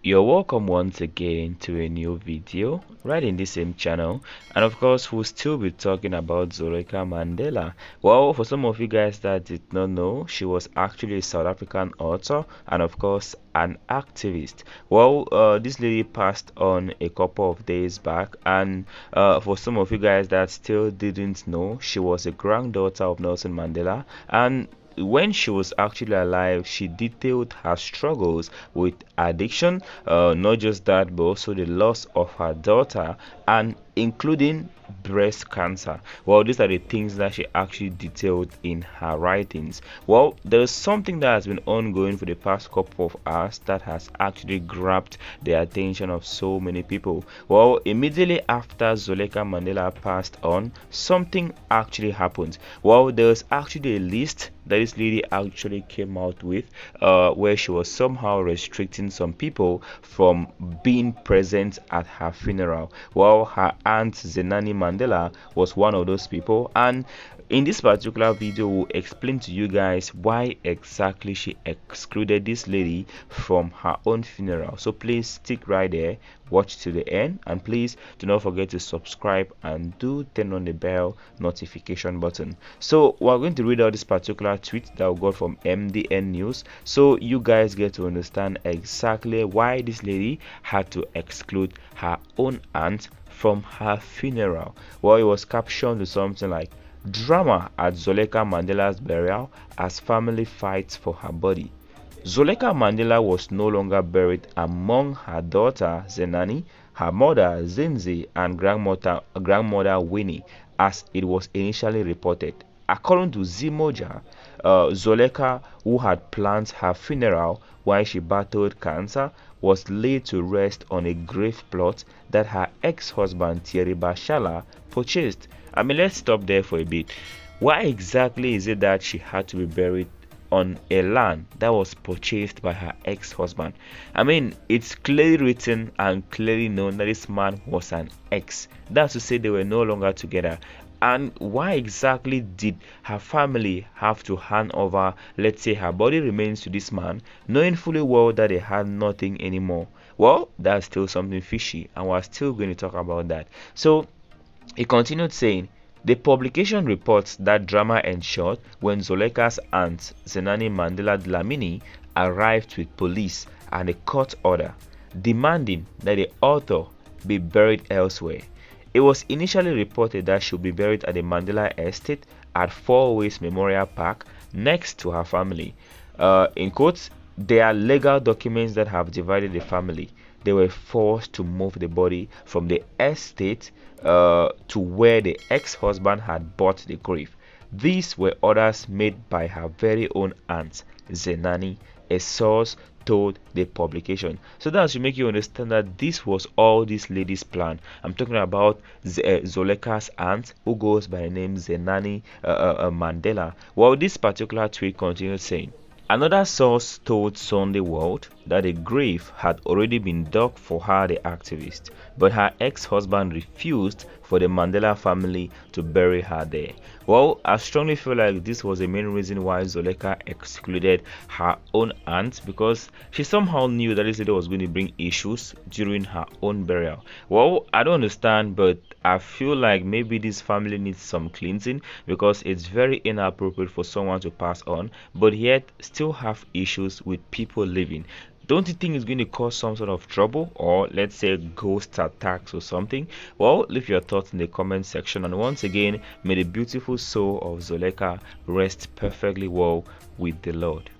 You're welcome once again to a new video right in the same channel, and of course we'll still be talking about Zoleka Mandela. Well, for some of you guys that did not know, she was actually a South African author and of course an activist. Well, this lady passed on a couple of days back, and for some of you guys that still didn't know, she was a granddaughter of Nelson Mandela, and when she was actually alive, she detailed her struggles with addiction, not just that, but also the loss of her daughter, and including breast cancer. Well, these are the things that she actually detailed in her writings. Well, there's something that has been ongoing for the past couple of hours that has actually grabbed the attention of so many people. Well, immediately after Zoleka Mandela passed on, something actually happened. Well, there's actually a list that this lady actually came out with, where she was somehow restricting some people from being present at her funeral. Well, her Aunt Zenani Mandela was one of those people, and in this particular video we'll explain to you guys why exactly she excluded this lady from her own funeral. So please stick right there, watch to the end, and please do not forget to subscribe and do turn on the bell notification button. So we're going to read out this particular tweet that we got from MDN News, so you guys get to understand exactly why this lady had to exclude her own aunt from her funeral. Well, it was captioned to something like "Drama at Zoleka Mandela's burial as family fights for her body." Zoleka Mandela was no longer buried among her daughter Zenani, her mother Zinzi, and grandmother Winnie, as it was initially reported. According to Zimoja, Zoleka, who had planned her funeral while she battled cancer, was laid to rest on a grave plot that her ex-husband Thierry Bashala purchased. I mean, let's stop there for a bit. Why exactly is it that she had to be buried on a land that was purchased by her ex-husband? I mean, it's clearly written and clearly known that this man was an ex. That's to say they were no longer together. And why exactly did her family have to hand over, let's say, her body remains to this man, knowing fully well that they had nothing anymore? Well, that's still something fishy, and we're still going to talk about that. So he continued saying, the publication reports that drama ensued when Zoleka's aunt Zenani Mandela Dlamini arrived with police and a court order demanding that the author be buried elsewhere. It was initially reported that she would be buried at the Mandela estate at Four Ways Memorial Park next to her family. In quotes, there are legal documents that have divided the family. They were forced to move the body from the estate to where the ex-husband had bought the grave. These were orders made by her very own aunt, Zenani, a source told the publication. So that should make you understand that this was all this lady's plan. I'm talking about Zoleka's aunt, who goes by the name Zenani Mandela. Well, this particular tweet continued saying, another source told Sunday World that a grave had already been dug for her, the activist, but her ex-husband refused for the Mandela family to bury her there. Well, I strongly feel like this was the main reason why Zoleka excluded her own aunt, because she somehow knew that this lady was going to bring issues during her own burial. Well, I don't understand, but I feel like maybe this family needs some cleansing, because it's very inappropriate for someone to pass on but yet still have issues with people living. Don't you think it's going to cause some sort of trouble, or let's say ghost attacks or something? Well, leave your thoughts in the comment section, and once again, may the beautiful soul of Zoleka rest perfectly well with the Lord.